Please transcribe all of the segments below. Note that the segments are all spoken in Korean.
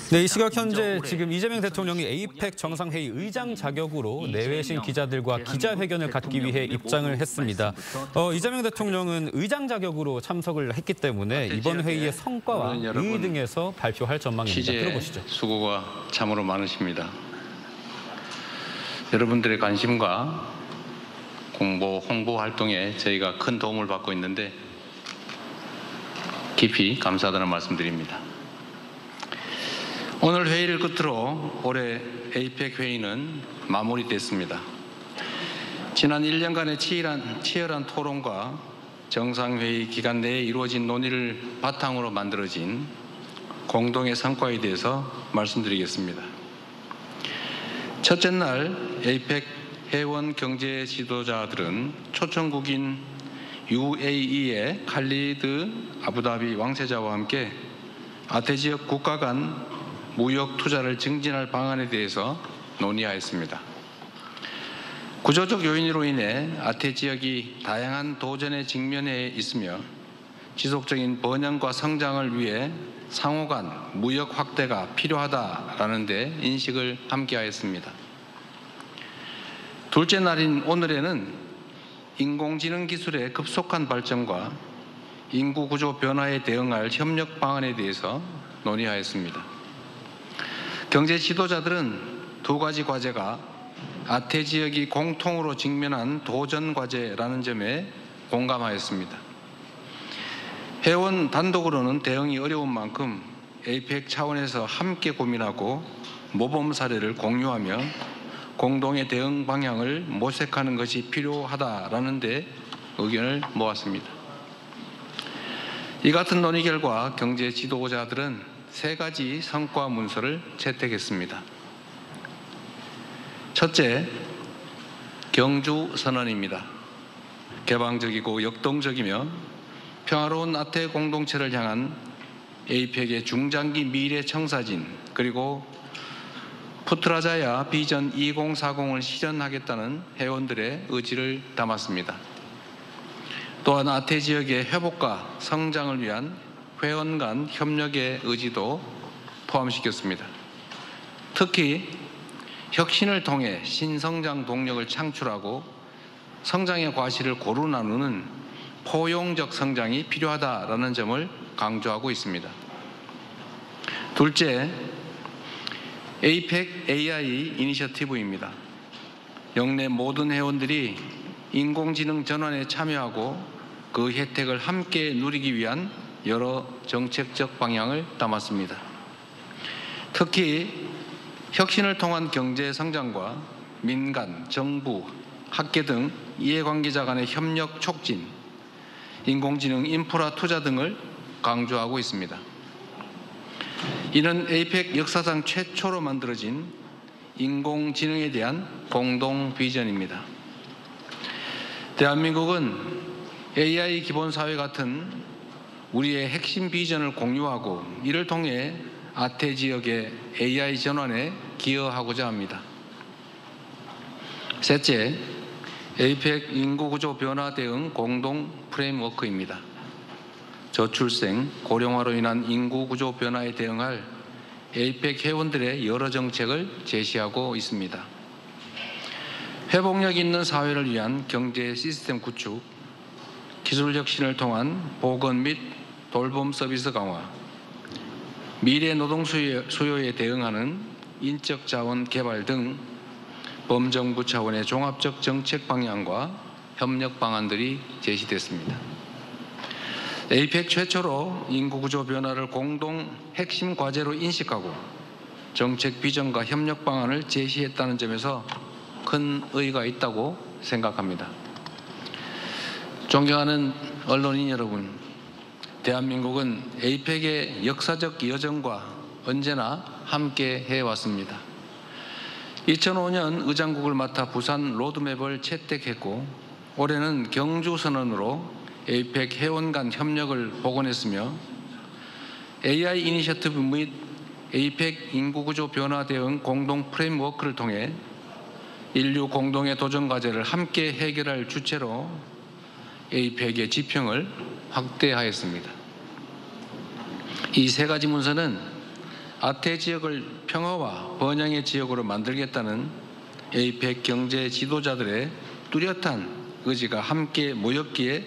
네, 이 시각 현재 지금 이재명 대통령이 에이펙 정상회의 의장 자격으로 내외신 기자들과 기자회견을 갖기 위해 입장을 했습니다. 이재명 대통령은 의장 자격으로 참석을 했기 때문에 이번 회의의 성과와 의의 등에서 발표할 전망입니다. 들어보시죠. 수고가 참으로 많으십니다. 여러분들의 관심과 홍보 활동에 저희가 큰 도움을 받고 있는데 깊이 감사하다는 말씀드립니다. 오늘 회의를 끝으로 올해 에이펙 회의는 마무리됐습니다. 지난 1년간의 치열한 토론과 정상회의 기간 내에 이루어진 논의를 바탕으로 만들어진 공동의 성과에 대해서 말씀드리겠습니다. 첫째 날 에이펙 회원 경제 지도자들은 초청국인 UAE의 칼리드 아부다비 왕세자와 함께 아태 지역 국가 간 무역 투자를 증진할 방안에 대해서 논의하였습니다. 구조적 요인으로 인해 아태 지역이 다양한 도전에 직면해 있으며 지속적인 번영과 성장을 위해 상호 간 무역 확대가 필요하다라는 데 인식을 함께하였습니다. 둘째 날인 오늘에는 인공지능 기술의 급속한 발전과 인구 구조 변화에 대응할 협력 방안에 대해서 논의하였습니다. 경제 지도자들은 두 가지 과제가 아태 지역이 공통으로 직면한 도전 과제라는 점에 공감하였습니다. 회원 단독으로는 대응이 어려운 만큼 에이펙 차원에서 함께 고민하고 모범 사례를 공유하며 공동의 대응 방향을 모색하는 것이 필요하다라는 데 의견을 모았습니다. 이 같은 논의 결과 경제 지도자들은 세 가지 성과 문서를 채택했습니다. 첫째, 경주 선언입니다. 개방적이고 역동적이며 평화로운 아태 공동체를 향한 에이펙의 중장기 미래 청사진 그리고 푸트라자야 비전 2040을 실현하겠다는 회원들의 의지를 담았습니다. 또한 아태 지역의 회복과 성장을 위한 회원 간 협력의 의지도 포함시켰습니다. 특히 혁신을 통해 신성장 동력을 창출하고 성장의 과실을 고루 나누는 포용적 성장이 필요하다라는 점을 강조하고 있습니다. 둘째, 에이펙 AI 이니셔티브입니다. 영내 모든 회원들이 인공지능 전환에 참여하고 그 혜택을 함께 누리기 위한 여러 정책적 방향을 담았습니다. 특히 혁신을 통한 경제 성장과 민간, 정부, 학계 등 이해관계자 간의 협력 촉진, 인공지능 인프라 투자 등을 강조하고 있습니다. 이는 에이펙 역사상 최초로 만들어진 인공지능에 대한 공동 비전입니다. 대한민국은 AI 기본사회 같은 우리의 핵심 비전을 공유하고 이를 통해 아태 지역의 AI 전환에 기여하고자 합니다. 셋째, 에이펙 인구구조 변화 대응 공동 프레임워크입니다. 저출생, 고령화로 인한 인구구조 변화에 대응할 에이펙 회원들의 여러 정책을 제시하고 있습니다. 회복력 있는 사회를 위한 경제 시스템 구축, 기술 혁신을 통한 보건 및 돌봄 서비스 강화, 미래 노동 수요에 대응하는 인적 자원 개발 등 범정부 차원의 종합적 정책 방향과 협력 방안들이 제시됐습니다. 에이펙 최초로 인구구조 변화를 공동 핵심 과제로 인식하고 정책 비전과 협력 방안을 제시했다는 점에서 큰 의의가 있다고 생각합니다. 존경하는 언론인 여러분, 대한민국은 에이펙의 역사적 여정과 언제나 함께 해왔습니다. 2005년 의장국을 맡아 부산 로드맵을 채택했고 올해는 경주 선언으로 에이펙 회원 간 협력을 복원했으며 AI 이니셔티브 및 에이펙 인구구조 변화 대응 공동 프레임워크를 통해 인류 공동의 도전 과제를 함께 해결할 주체로 에이펙의 지평을 확대하였습니다. 이 세 가지 문서는 아태 지역을 평화와 번영의 지역으로 만들겠다는 에이펙 경제 지도자들의 뚜렷한 의지가 함께 모였기에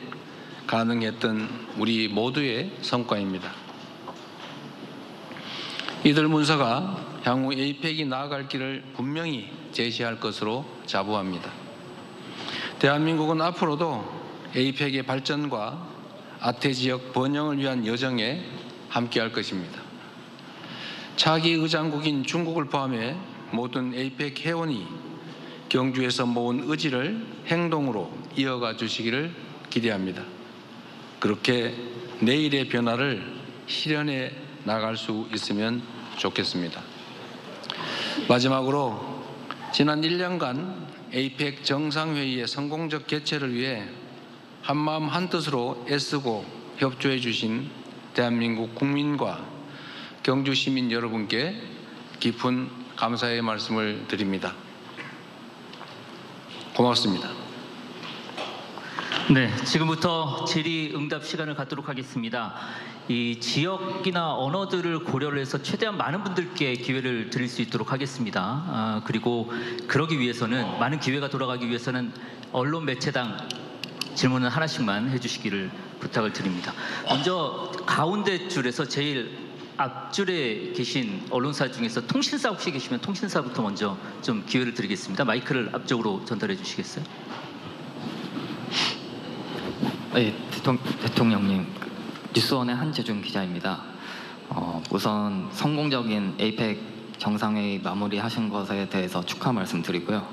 가능했던 우리 모두의 성과입니다. 이들 문서가 향후 에이펙이 나아갈 길을 분명히 제시할 것으로 자부합니다. 대한민국은 앞으로도 에이펙의 발전과 아태 지역 번영을 위한 여정에 함께할 것입니다. 차기 의장국인 중국을 포함해 모든 에이펙 회원이 경주에서 모은 의지를 행동으로 이어가 주시기를 기대합니다. 그렇게 내일의 변화를 실현해 나갈 수 있으면 좋겠습니다. 마지막으로 지난 1년간 에이펙 정상회의의 성공적 개최를 위해 한마음 한뜻으로 애쓰고 협조해 주신 대한민국 국민과 경주 시민 여러분께 깊은 감사의 말씀을 드립니다. 고맙습니다. 네, 지금부터 질의응답 시간을 갖도록 하겠습니다. 이 지역이나 언어들을 고려를 해서 최대한 많은 분들께 기회를 드릴 수 있도록 하겠습니다. 그리고 그러기 위해서는 많은 기회가 돌아가기 위해서는 언론 매체당 질문을 하나씩만 해주시기를 부탁을 드립니다. 먼저 가운데 줄에서 제일 앞줄에 계신 언론사 중에서 통신사 혹시 계시면 통신사부터 먼저 좀 기회를 드리겠습니다. 마이크를 앞쪽으로 전달해 주시겠어요? 네, 대통령님, 뉴스원의 한재준 기자입니다. 우선 성공적인 에이펙 정상회의 마무리하신 것에 대해서 축하 말씀드리고요.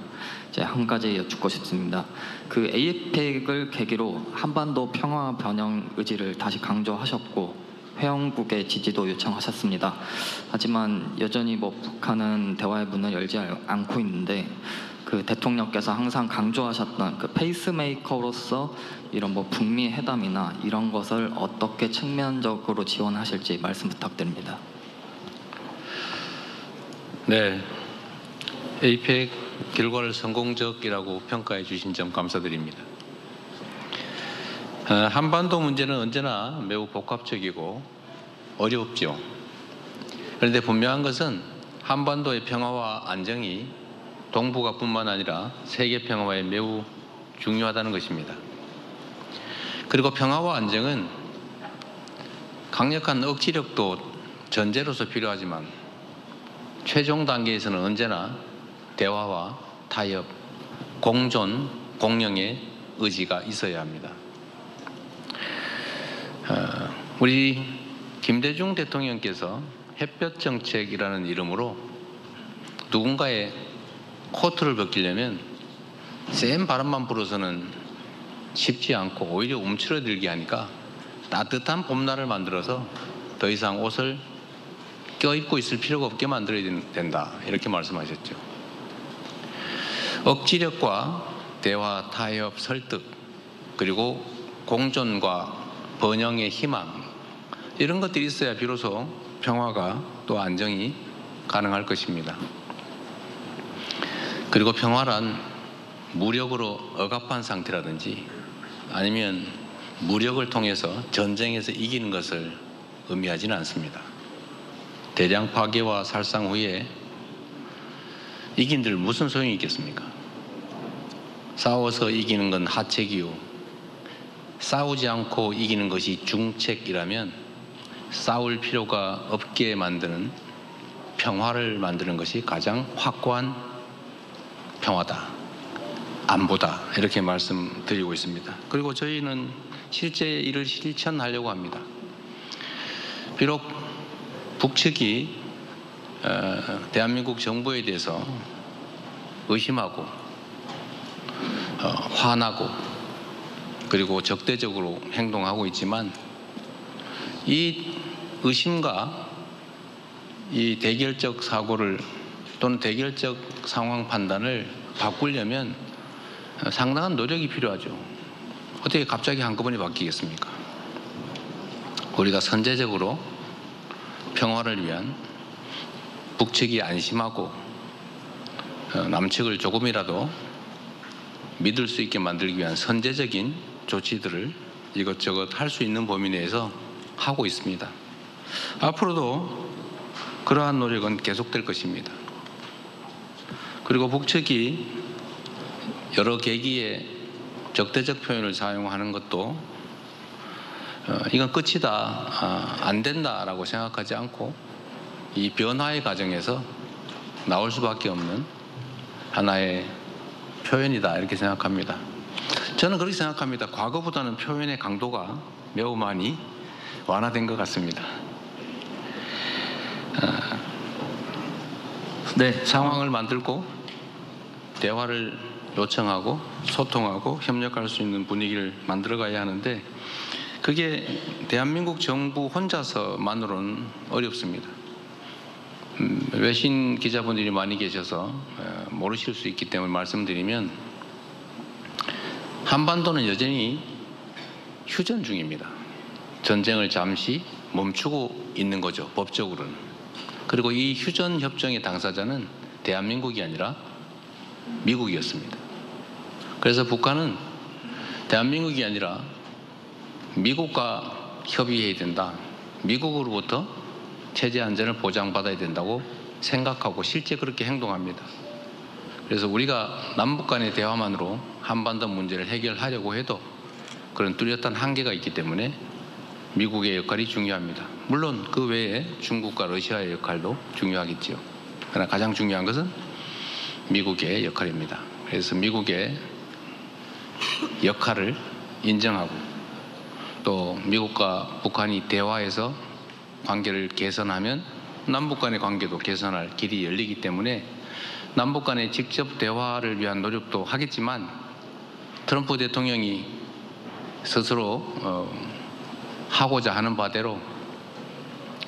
이제 한 가지 여쭙고 싶습니다. 그 에이펙을 계기로 한반도 평화 변형 의지를 다시 강조하셨고 회원국의 지지도 요청하셨습니다. 하지만 여전히 북한은 대화의 문을 열지 않고 있는데 그 대통령께서 항상 강조하셨던 그 페이스메이커로서 이런 북미 회담이나 이런 것을 어떻게 측면적으로 지원하실지 말씀 부탁드립니다. 네, 에이펙 결과를 성공적이라고 평가해 주신 점 감사드립니다. 한반도 문제는 언제나 매우 복합적이고 어렵죠. 그런데 분명한 것은 한반도의 평화와 안정이 동북아뿐만 아니라 세계 평화에 매우 중요하다는 것입니다. 그리고 평화와 안정은 강력한 억지력도 전제로서 필요하지만 최종 단계에서는 언제나 대화와 타협, 공존, 공영의 의지가 있어야 합니다. 우리 김대중 대통령께서 햇볕 정책이라는 이름으로 누군가의 코트를 벗기려면 센 바람만 불어서는 쉽지 않고 오히려 움츠러들게 하니까 따뜻한 봄날을 만들어서 더 이상 옷을 껴입고 있을 필요가 없게 만들어야 된다, 이렇게 말씀하셨죠. 억지력과 대화, 타협, 설득, 그리고 공존과 번영의 희망, 이런 것들이 있어야 비로소 평화가 또 안정이 가능할 것입니다. 그리고 평화란 무력으로 억압한 상태라든지 아니면 무력을 통해서 전쟁에서 이기는 것을 의미하지는 않습니다. 대량 파괴와 살상 후에 이긴들 무슨 소용이 있겠습니까? 싸워서 이기는 건 하책이요, 싸우지 않고 이기는 것이 중책이라면 싸울 필요가 없게 만드는 평화를 만드는 것이 가장 확고한 평화다, 안보다, 이렇게 말씀드리고 있습니다. 그리고 저희는 실제 이를 실천하려고 합니다. 비록 북측이 대한민국 정부에 대해서 의심하고 화나고 그리고 적대적으로 행동하고 있지만 이 의심과 이 대결적 사고를 또는 대결적 상황 판단을 바꾸려면 상당한 노력이 필요하죠. 어떻게 갑자기 한꺼번에 바뀌겠습니까? 우리가 선제적으로 평화를 위한 북측이 안심하고 남측을 조금이라도 믿을 수 있게 만들기 위한 선제적인 조치들을 이것저것 할 수 있는 범위 내에서 하고 있습니다. 앞으로도 그러한 노력은 계속될 것입니다. 그리고 북측이 여러 계기에 적대적 표현을 사용하는 것도 이건 끝이다, 안 된다라고 생각하지 않고 이 변화의 과정에서 나올 수밖에 없는 하나의 표현이다 이렇게 생각합니다. 저는 그렇게 생각합니다. 과거보다는 표현의 강도가 매우 많이 완화된 것 같습니다. 네. 상황을 만들고 대화를 요청하고 소통하고 협력할 수 있는 분위기를 만들어가야 하는데 그게 대한민국 정부 혼자서만으로는 어렵습니다. 외신 기자분들이 많이 계셔서 모르실 수 있기 때문에 말씀드리면 한반도는 여전히 휴전 중입니다. 전쟁을 잠시 멈추고 있는 거죠, 법적으로는. 그리고 이 휴전 협정의 당사자는 대한민국이 아니라 미국이었습니다. 그래서 북한은 대한민국이 아니라 미국과 협의해야 된다, 미국으로부터 체제 안전을 보장받아야 된다고 생각하고 실제 그렇게 행동합니다. 그래서 우리가 남북 간의 대화만으로 한반도 문제를 해결하려고 해도 그런 뚜렷한 한계가 있기 때문에 미국의 역할이 중요합니다. 물론 그 외에 중국과 러시아의 역할도 중요하겠지요. 그러나 가장 중요한 것은 미국의 역할입니다. 그래서 미국의 역할을 인정하고 또 미국과 북한이 대화해서 관계를 개선하면 남북 간의 관계도 개선할 길이 열리기 때문에 남북 간의 직접 대화를 위한 노력도 하겠지만 트럼프 대통령이 스스로 하고자 하는 바대로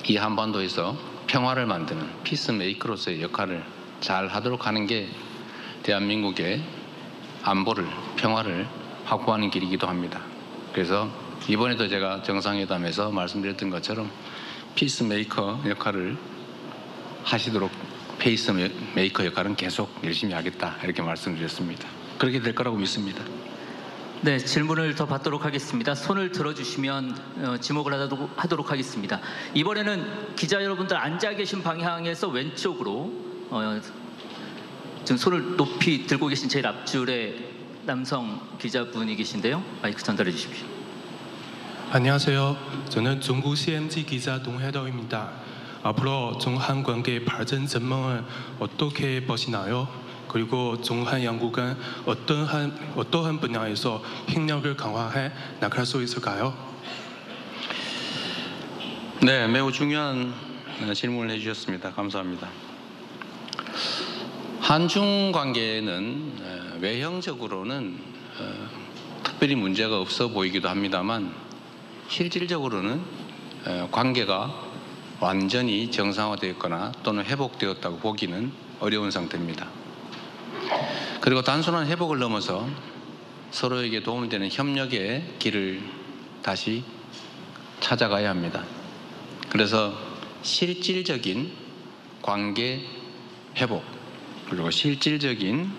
이 한반도에서 평화를 만드는 피스메이커로서의 역할을 잘 하도록 하는 게 대한민국의 안보를, 평화를 확보하는 길이기도 합니다. 그래서 이번에도 제가 정상회담에서 말씀드렸던 것처럼 피스메이커 역할을 하시도록 페이스메이커 역할은 계속 열심히 하겠다 이렇게 말씀드렸습니다. 그렇게 될 거라고 믿습니다. 네, 질문을 더 받도록 하겠습니다. 손을 들어주시면 지목을 하도록 하겠습니다. 이번에는 기자 여러분들 앉아 계신 방향에서 왼쪽으로 지금 손을 높이 들고 계신 제일 앞줄에 남성 기자분이 계신데요. 마이크 전달해 주십시오. 안녕하세요. 저는 중국 CMG 기자 동해덕입니다. 앞으로 중한 관계 발전 전망을 어떻게 보시나요? 그리고 중한 양국은 어떠한 분야에서 협력을 강화해 나갈 수 있을까요? 네, 매우 중요한 질문을 해주셨습니다. 감사합니다. 한중 관계는 외형적으로는 특별히 문제가 없어 보이기도 합니다만 실질적으로는 관계가 완전히 정상화되었거나 또는 회복되었다고 보기는 어려운 상태입니다. 그리고 단순한 회복을 넘어서 서로에게 도움이 되는 협력의 길을 다시 찾아가야 합니다. 그래서 실질적인 관계 회복 그리고 실질적인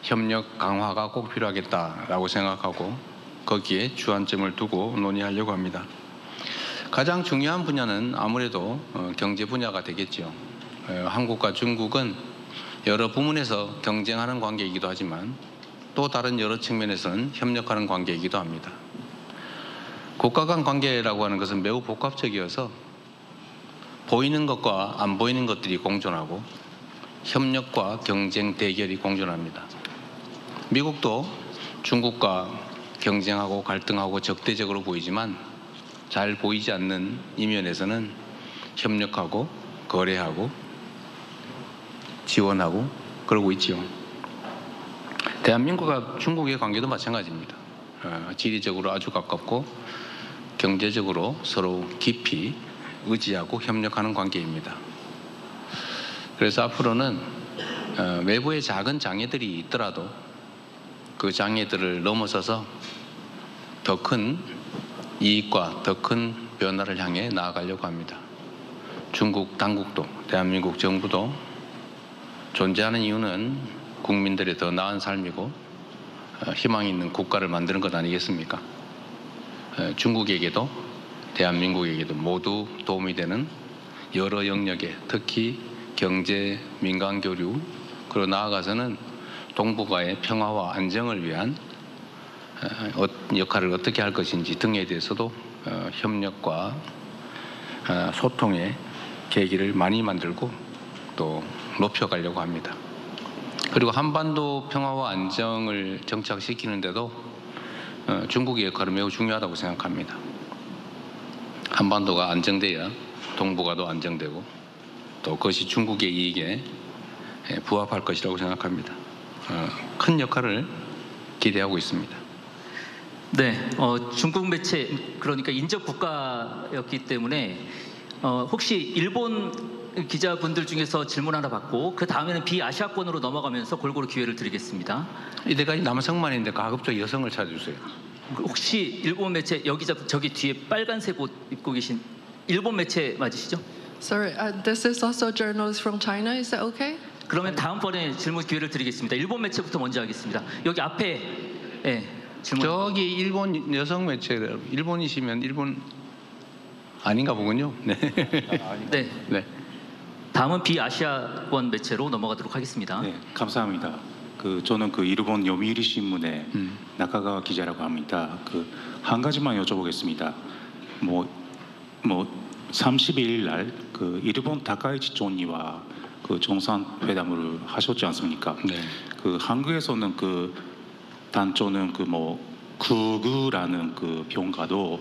협력 강화가 꼭 필요하겠다라고 생각하고 거기에 주안점을 두고 논의하려고 합니다. 가장 중요한 분야는 아무래도 경제 분야가 되겠죠. 한국과 중국은 여러 부문에서 경쟁하는 관계이기도 하지만 또 다른 여러 측면에서는 협력하는 관계이기도 합니다. 국가 간 관계라고 하는 것은 매우 복합적이어서 보이는 것과 안 보이는 것들이 공존하고 협력과 경쟁, 대결이 공존합니다. 미국도 중국과 경쟁하고 갈등하고 적대적으로 보이지만 잘 보이지 않는 이면에서는 협력하고 거래하고 지원하고 그러고 있지요. 대한민국과 중국의 관계도 마찬가지입니다. 지리적으로 아주 가깝고 경제적으로 서로 깊이 의지하고 협력하는 관계입니다. 그래서 앞으로는 외부에 작은 장애들이 있더라도 그 장애들을 넘어서서 더 큰 이익과 더 큰 변화를 향해 나아가려고 합니다. 중국 당국도 대한민국 정부도 존재하는 이유는 국민들의 더 나은 삶이고 희망 있는 국가를 만드는 것 아니겠습니까? 중국에게도 대한민국에게도 모두 도움이 되는 여러 영역에 특히 경제, 민간 교류, 그리고 나아가서는 동북아의 평화와 안정을 위한 역할을 어떻게 할 것인지 등에 대해서도 협력과 소통의 계기를 많이 만들고 또 높여가려고 합니다. 그리고 한반도 평화와 안정을 정착시키는데도 중국의 역할은 매우 중요하다고 생각합니다. 한반도가 안정돼야 동북아도 안정되고 또 그것이 중국의 이익에 부합할 것이라고 생각합니다. 큰 역할을 기대하고 있습니다. 네, 중국 매체 그러니까 인접 국가였기 때문에 혹시 일본 기자분들 중에서 질문 하나 받고 그 다음에는 비아시아권으로 넘어가면서 골고루 기회를 드리겠습니다. 이때까지 남성만인데 가급적 여성을 찾아주세요. 혹시 일본 매체 여기 저기 뒤에 빨간색 옷 입고 계신 일본 매체 맞으시죠? Sorry, this is also a journalist from China. Is that okay? 그러면 다음번에 질문 기회를 드리겠습니다. 일본 매체부터 먼저 하겠습니다. 여기 앞에 질문. 저기 일본 여성 매체 일본이시면 일본 아닌가 보군요. 네. 네. 네. 다음은 비아시아권 매체로 넘어가도록 하겠습니다. 네, 감사합니다. 저는 일본 요미우리 신문의 나카가와 기자라고 합니다. 한 가지만 여쭤보겠습니다. 31일 날 일본 다카이치 총리와 정상회담을 하셨지 않습니까? 네. 한국에서는 단초는 극우라는 평가도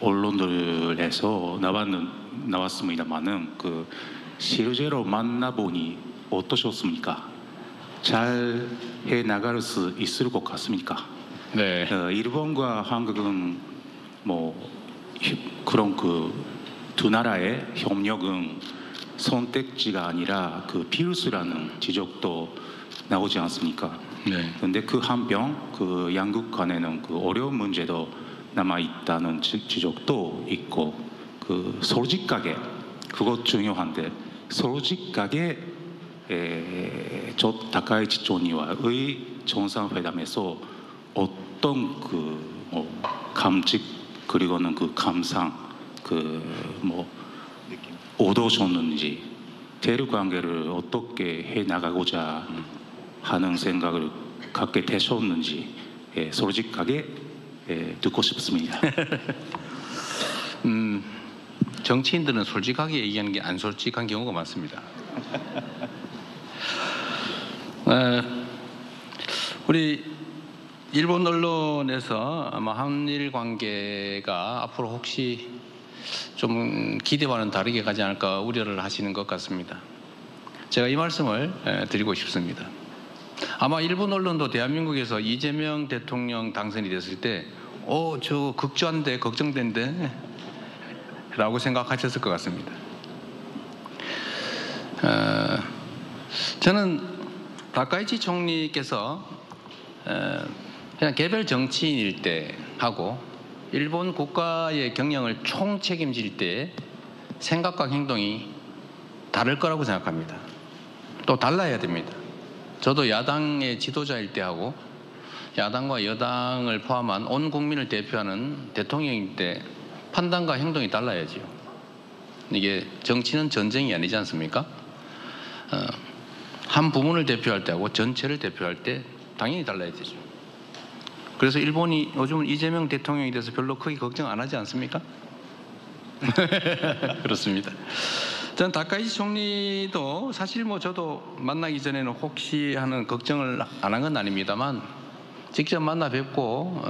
언론들에서 나왔습니다만은 실제로 만나보니 어떠셨습니까? 잘 해나갈 수 있을 것 같습니까? 네. 일본과 한국은 그런 두 나라의 협력은 선택지가 아니라 필수라는 지적도 나오지 않습니까? 네. 그런데 한편 양국 간에는 어려운 문제도 남아 있다는 지적도 있고 솔직하게 그것 중요한데 솔직하게 다카이치 총리와의 정상회담에서 어떤 감직 그리고는 감상 얻으셨는지 대륙 관계를 어떻게 해 나가고자 하는 생각을 갖게 되셨는지 솔직하게 듣고 싶습니다. 정치인들은 솔직하게 얘기하는 게 안 솔직한 경우가 많습니다. 우리 일본 언론에서 아마 한일 관계가 앞으로 혹시 좀 기대와는 다르게 가지 않을까 우려를 하시는 것 같습니다. 제가 이 말씀을 드리고 싶습니다. 아마 일본 언론도 대한민국에서 이재명 대통령 당선이 됐을 때 저 극주한데 걱정된데 라고 생각하셨을 것 같습니다. 저는 다카이치 총리께서 그냥 개별 정치인일 때 하고 일본 국가의 경영을 총 책임질 때 생각과 행동이 다를 거라고 생각합니다. 또 달라야 됩니다. 저도 야당의 지도자일 때 하고 야당과 여당을 포함한 온 국민을 대표하는 대통령일 때 판단과 행동이 달라야지요. 이게 정치는 전쟁이 아니지 않습니까? 한 부문을 대표할 때하고 전체를 대표할 때 당연히 달라야 되죠. 그래서 일본이 요즘은 이재명 대통령에 대해서 별로 크게 걱정 안 하지 않습니까? 그렇습니다. 전 다카이치 총리도 사실 저도 만나기 전에는 혹시 하는 걱정을 안 한 건 아닙니다만 직접 만나 뵙고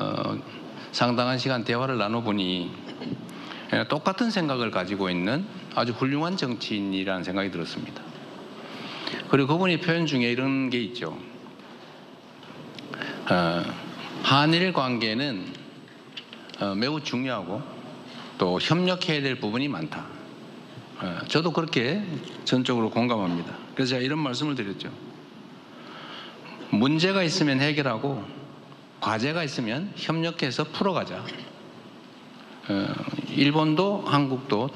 상당한 시간 대화를 나눠보니 똑같은 생각을 가지고 있는 아주 훌륭한 정치인이라는 생각이 들었습니다. 그리고 그분이 표현 중에 이런 게 있죠. 한일 관계는 매우 중요하고 또 협력해야 될 부분이 많다. 저도 그렇게 전적으로 공감합니다. 그래서 제가 이런 말씀을 드렸죠. 문제가 있으면 해결하고 과제가 있으면 협력해서 풀어가자. 일본도 한국도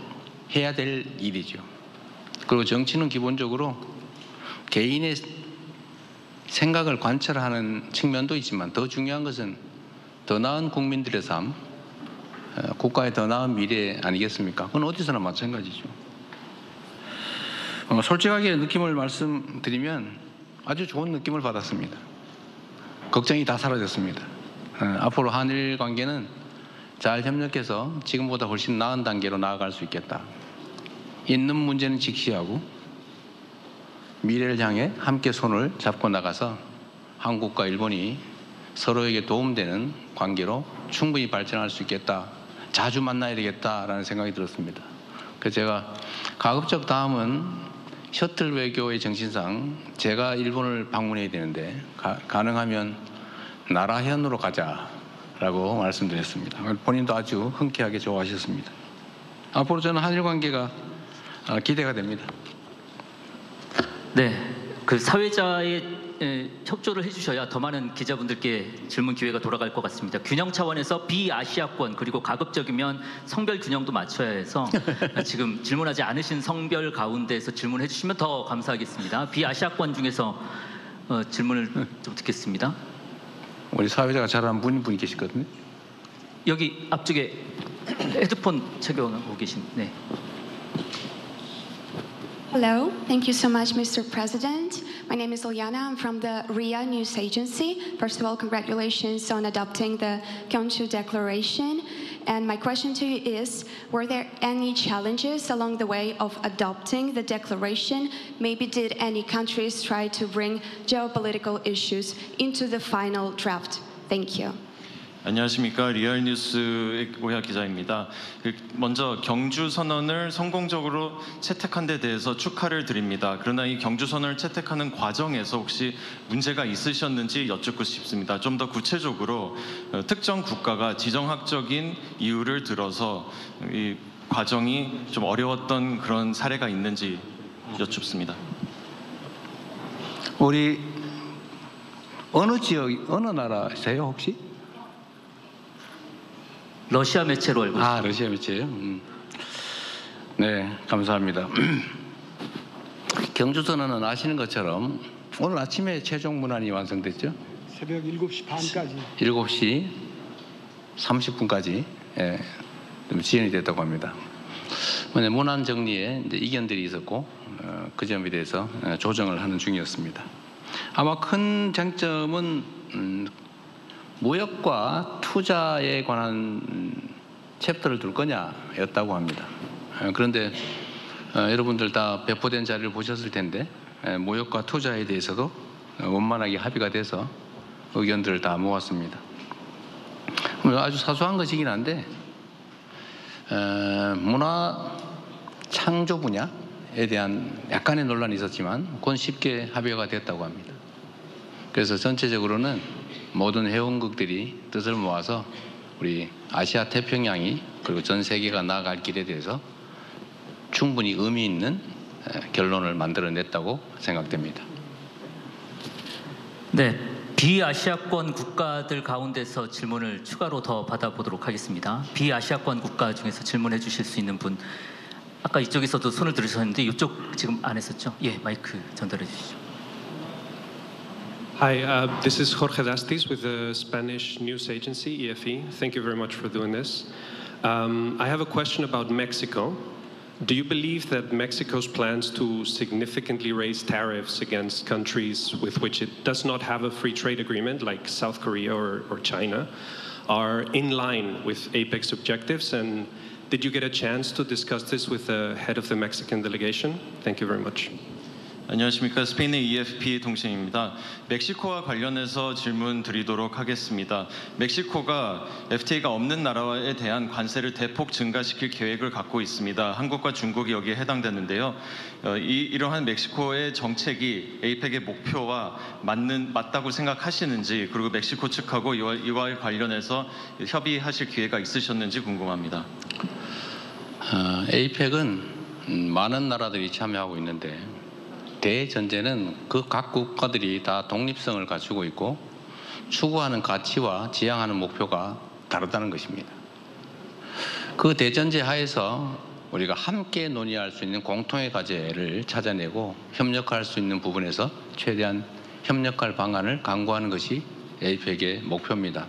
해야 될 일이죠. 그리고 정치는 기본적으로 개인의 생각을 관철하는 측면도 있지만 더 중요한 것은 더 나은 국민들의 삶, 국가의 더 나은 미래 아니겠습니까? 그건 어디서나 마찬가지죠. 솔직하게 느낌을 말씀드리면 아주 좋은 느낌을 받았습니다. 걱정이 다 사라졌습니다. 앞으로 한일 관계는 잘 협력해서 지금보다 훨씬 나은 단계로 나아갈 수 있겠다. 있는 문제는 직시하고 미래를 향해 함께 손을 잡고 나가서 한국과 일본이 서로에게 도움되는 관계로 충분히 발전할 수 있겠다. 자주 만나야 되겠다라는 생각이 들었습니다. 그래서 제가 가급적 다음은 셔틀 외교의 정신상 제가 일본을 방문해야 되는데 가능하면 나라현으로 가자라고 말씀드렸습니다. 본인도 아주 흔쾌하게 좋아하셨습니다. 앞으로 저는 한일 관계가 기대가 됩니다. 네, 그 사회자의 협조를 해주셔야 더 많은 기자분들께 질문 기회가 돌아갈 것 같습니다. 균형 차원에서 비아시아권 그리고 가급적이면 성별 균형도 맞춰야 해서 지금 질문하지 않으신 성별 가운데에서 질문해 주시면 더 감사하겠습니다. 비아시아권 중에서 질문을 좀 듣겠습니다. 우리 사회자가 잘하는 분이 계시거든요. 여기 앞쪽에 헤드폰 착용하고 계신. 네. Hello, thank you so much, Mr. President. My name is Ilyana. I'm from the RIA News Agency. First of all, congratulations on adopting the Kyonshu Declaration. And my question to you is, were there any challenges along the way of adopting the declaration? Maybe did any countries try to bring geopolitical issues into the final draft? Thank you. 안녕하십니까. 리얼뉴스의 오야 기자입니다. 먼저 경주 선언을 성공적으로 채택한 데 대해서 축하를 드립니다. 그러나 이 경주 선언을 채택하는 과정에서 혹시 문제가 있으셨는지 여쭙고 싶습니다. 좀 더 구체적으로 특정 국가가 지정학적인 이유를 들어서 이 과정이 좀 어려웠던 그런 사례가 있는지 여쭙습니다. 우리 어느 지역, 어느 나라세요 혹시? 러시아 매체로 알고 있습니다. 러시아 매체요? 네, 감사합니다. 경주선언은 아시는 것처럼 오늘 아침에 최종 문안이 완성됐죠? 새벽 7시 반까지. 7시 30분까지 지연이 됐다고 합니다. 문안 정리에 이제 이견들이 있었고 그 점에 대해서 조정을 하는 중이었습니다. 아마 큰 쟁점은 무역과 투자에 관한 챕터를 둘 거냐였다고 합니다. 그런데 여러분들 다 배포된 자료를 보셨을 텐데 무역과 투자에 대해서도 원만하게 합의가 돼서 의견들을 다 모았습니다. 아주 사소한 것이긴 한데 문화 창조 분야에 대한 약간의 논란이 있었지만 그건 쉽게 합의가 됐다고 합니다. 그래서 전체적으로는 모든 회원국들이 뜻을 모아서 우리 아시아 태평양이 그리고 전 세계가 나아갈 길에 대해서 충분히 의미 있는 결론을 만들어냈다고 생각됩니다. 네, 비아시아권 국가들 가운데서 질문을 추가로 더 받아보도록 하겠습니다. 비아시아권 국가 중에서 질문해 주실 수 있는 분, 아까 이쪽에서도 손을 들으셨는데 이쪽 지금 안 했었죠? 예, 마이크 전달해 주시죠. Hi, this is Jorge Dastis with the Spanish news agency, EFE. Thank you very much for doing this. I have a question about Mexico. Do you believe that Mexico's plans to significantly raise tariffs against countries with which it does not have a free trade agreement, like South Korea or China, are in line with APEC's objectives? And did you get a chance to discuss this with the head of the Mexican delegation? Thank you very much. 안녕하십니까. 스페인의 EFP 통신입니다. 멕시코와 관련해서 질문 드리도록 하겠습니다. 멕시코가 FTA가 없는 나라에 대한 관세를 대폭 증가시킬 계획을 갖고 있습니다. 한국과 중국이 여기에 해당되는데요. 이러한 멕시코의 정책이 APEC의 목표와 맞다고 생각하시는지, 그리고 멕시코 측하고 이와 관련해서 협의하실 기회가 있으셨는지 궁금합니다. APEC은 많은 나라들이 참여하고 있는데 대전제는 그 각 국가들이 다 독립성을 갖추고 있고 추구하는 가치와 지향하는 목표가 다르다는 것입니다. 그 대전제 하에서 우리가 함께 논의할 수 있는 공통의 과제를 찾아내고 협력할 수 있는 부분에서 최대한 협력할 방안을 강구하는 것이 APEC의 목표입니다.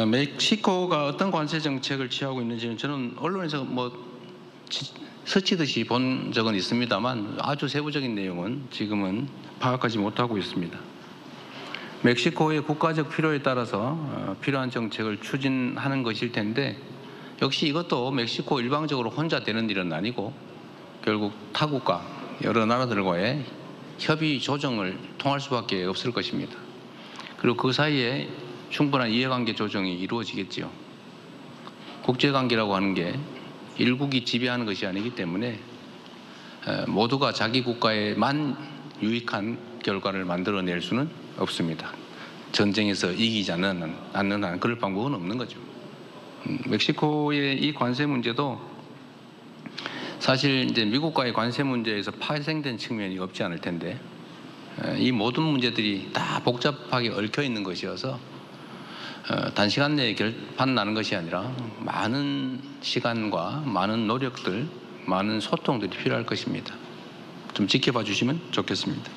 멕시코가 어떤 관세 정책을 취하고 있는지는 저는 언론에서 스치듯이 본 적은 있습니다만 아주 세부적인 내용은 지금은 파악하지 못하고 있습니다. 멕시코의 국가적 필요에 따라서 필요한 정책을 추진하는 것일 텐데 역시 이것도 멕시코 일방적으로 혼자 되는 일은 아니고 결국 타국과 여러 나라들과의 협의 조정을 통할 수밖에 없을 것입니다. 그리고 그 사이에 충분한 이해관계 조정이 이루어지겠지요. 국제관계라고 하는 게 일국이 지배하는 것이 아니기 때문에 모두가 자기 국가에만 유익한 결과를 만들어낼 수는 없습니다. 전쟁에서 이기지 않는 한 그럴 방법은 없는 거죠. 멕시코의 이 관세 문제도 사실 이제 미국과의 관세 문제에서 파생된 측면이 없지 않을 텐데 이 모든 문제들이 다 복잡하게 얽혀 있는 것이어서 단시간 내에 결판 나는 것이 아니라 많은 시간과 많은 노력들, 많은 소통들이 필요할 것입니다. 좀 지켜봐 주시면 좋겠습니다.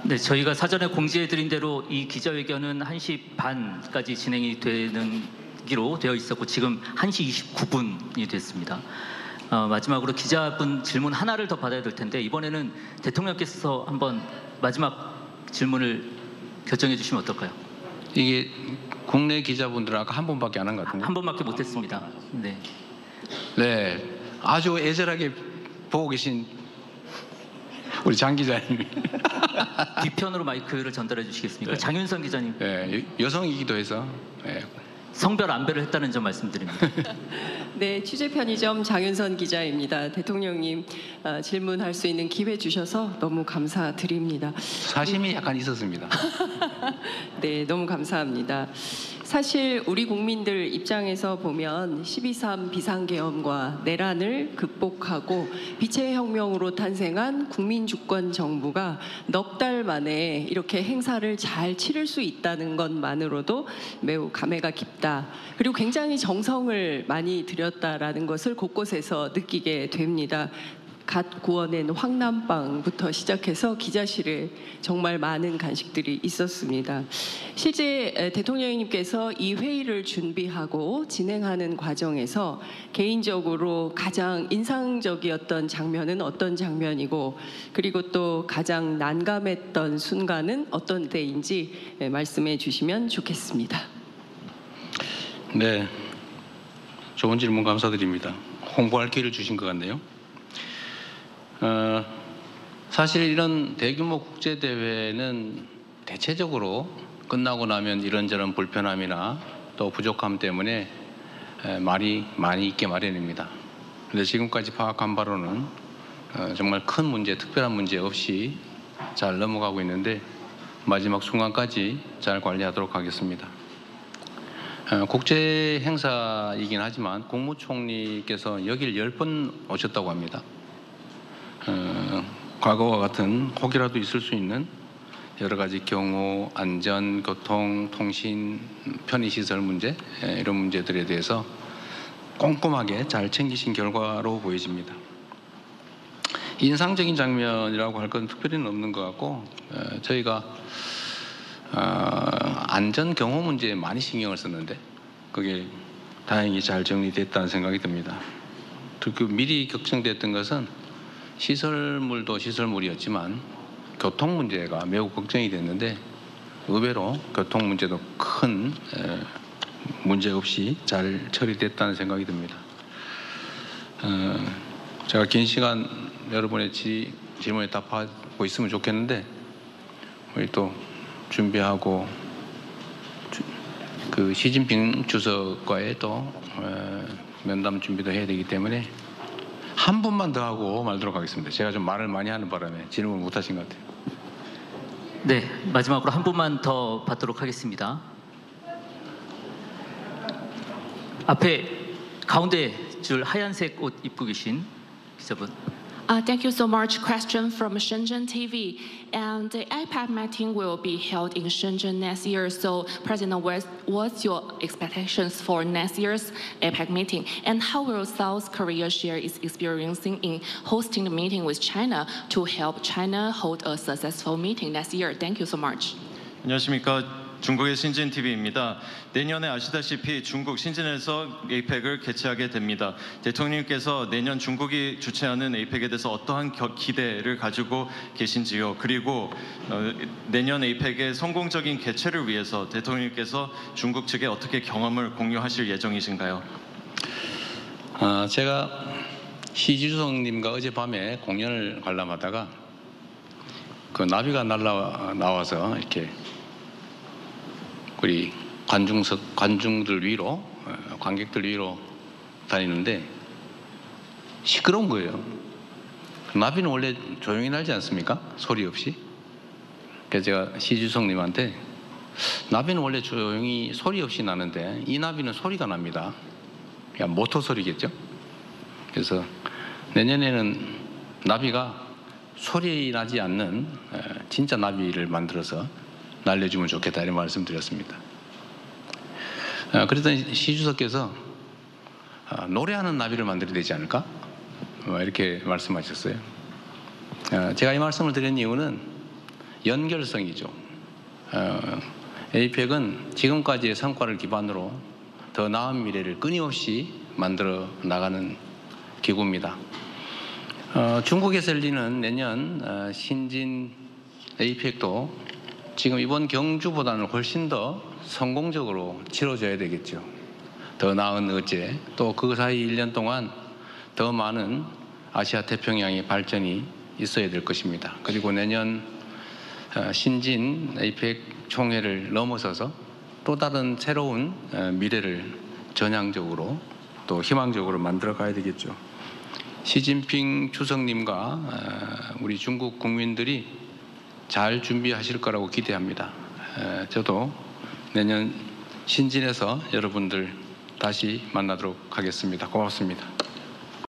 네, 저희가 사전에 공지해드린 대로 이 기자회견은 1시 반까지 진행이 되기로 되어 있었고 지금 1시 29분이 됐습니다. 마지막으로 기자분 질문 하나를 더 받아야 될 텐데 이번에는 대통령께서 한번 마지막 질문을 결정해 주시면 어떨까요? 이게 국내 기자분들 아까 한 번밖에 안 한 것 같은데. 한 번밖에 못했습니다. 네. 네, 아주 애절하게 보고 계신 우리 장 기자님. 뒤편으로 마이크를 전달해 주시겠습니까? 네. 장윤선 기자님. 네, 여성이기도 해서. 네. 성별 안배를 했다는 점 말씀드립니다. 네, 취재 편의점 장윤선 기자입니다. 대통령님 질문할 수 있는 기회 주셔서 너무 감사드립니다. 사심이 약간 있었습니다. 네, 너무 감사합니다. 사실 우리 국민들 입장에서 보면 12.3 비상계엄과 내란을 극복하고 빛의 혁명으로 탄생한 국민주권 정부가 넉 달 만에 이렇게 행사를 잘 치를 수 있다는 것만으로도 매우 감회가 깊다. 그리고 굉장히 정성을 많이 들였다라는 것을 곳곳에서 느끼게 됩니다. 갓 구워낸 황남빵부터 시작해서 기자실에 정말 많은 간식들이 있었습니다. 실제 대통령님께서 이 회의를 준비하고 진행하는 과정에서 개인적으로 가장 인상적이었던 장면은 어떤 장면이고 그리고 또 가장 난감했던 순간은 어떤 때인지 말씀해 주시면 좋겠습니다. 네, 좋은 질문 감사드립니다. 홍보할 기회를 주신 것 같네요. 사실 이런 대규모 국제대회는 대체적으로 끝나고 나면 이런저런 불편함이나 또 부족함 때문에 말이 많이 있게 마련입니다. 그런데 지금까지 파악한 바로는 정말 큰 문제, 특별한 문제 없이 잘 넘어가고 있는데 마지막 순간까지 잘 관리하도록 하겠습니다. 국제 행사이긴 하지만 국무총리께서 여길 10번 오셨다고 합니다. 과거와 같은 혹이라도 있을 수 있는 여러 가지 경호, 안전, 교통, 통신, 편의시설 문제 이런 문제들에 대해서 꼼꼼하게 잘 챙기신 결과로 보여집니다. 인상적인 장면이라고 할 건 특별히는 없는 것 같고 저희가 안전 경호 문제에 많이 신경을 썼는데 그게 다행히 잘 정리됐다는 생각이 듭니다. 그 미리 걱정됐던 것은 시설물도 시설물이었지만 교통 문제가 매우 걱정이 됐는데 의외로 교통 문제도 큰 문제 없이 잘 처리됐다는 생각이 듭니다. 제가 긴 시간 여러분의 질문에 답하고 있으면 좋겠는데 우리 또 준비하고 그 시진핑 주석과의 또 면담 준비도 해야 되기 때문에 한 분만 더 하고 말도록 하겠습니다. 제가 좀 말을 많이 하는 바람에 질문을 못 하신 것 같아요. 네, 마지막으로 한 분만 더 받도록 하겠습니다. 앞에 가운데 줄 하얀색 옷 입고 계신 기자분. Thank you so much. Question from Shenzhen TV. And the APEC meeting will be held in Shenzhen next year. So, President, what's your expectations for next year's APEC meeting? And how will South Korea share its experiencing in hosting the meeting with China to help China hold a successful meeting next year? Thank you so much. 안녕하십니까. 중국의 신진 TV입니다. 내년에 아시다시피 중국 신진에서 에이펙을 개최하게 됩니다. 대통령님께서 내년 중국이 주최하는 에이펙에 대해서 어떠한 기대를 가지고 계신지요? 그리고 내년 에이펙의 성공적인 개최를 위해서 대통령님께서 중국 측에 어떻게 경험을 공유하실 예정이신가요? 제가 시주석님과 어젯밤에 공연을 관람하다가 그 나비가 나와서 이렇게 우리 관중들 위로, 관객들 위로 다니는데 시끄러운 거예요. 나비는 원래 조용히 날지 않습니까? 소리 없이. 그래서 제가 시주석님한테 나비는 원래 조용히 소리 없이 나는데 이 나비는 소리가 납니다. 그러니까 모터 소리겠죠. 그래서 내년에는 나비가 소리 나지 않는 진짜 나비를 만들어서 날려주면 좋겠다 이런 말씀드렸습니다. 그랬더니 시주석께서 노래하는 나비를 만들어야 되지 않을까? 이렇게 말씀하셨어요. 제가 이 말씀을 드린 이유는 연결성이죠. 에이펙은 지금까지의 성과를 기반으로 더 나은 미래를 끊임없이 만들어 나가는 기구입니다. 중국에서 열리는 내년 신진 에이펙도 지금 이번 경주보다는 훨씬 더 성공적으로 치러져야 되겠죠. 더 나은 의제, 또 그 사이 1년 동안 더 많은 아시아 태평양의 발전이 있어야 될 것입니다. 그리고 내년 신진 에이펙 총회를 넘어서서 또 다른 새로운 미래를 전향적으로 또 희망적으로 만들어 가야 되겠죠. 시진핑 주석님과 우리 중국 국민들이 잘 준비하실 거라고 기대합니다. 저도 내년 신진에서 여러분들 다시 만나도록 하겠습니다. 고맙습니다.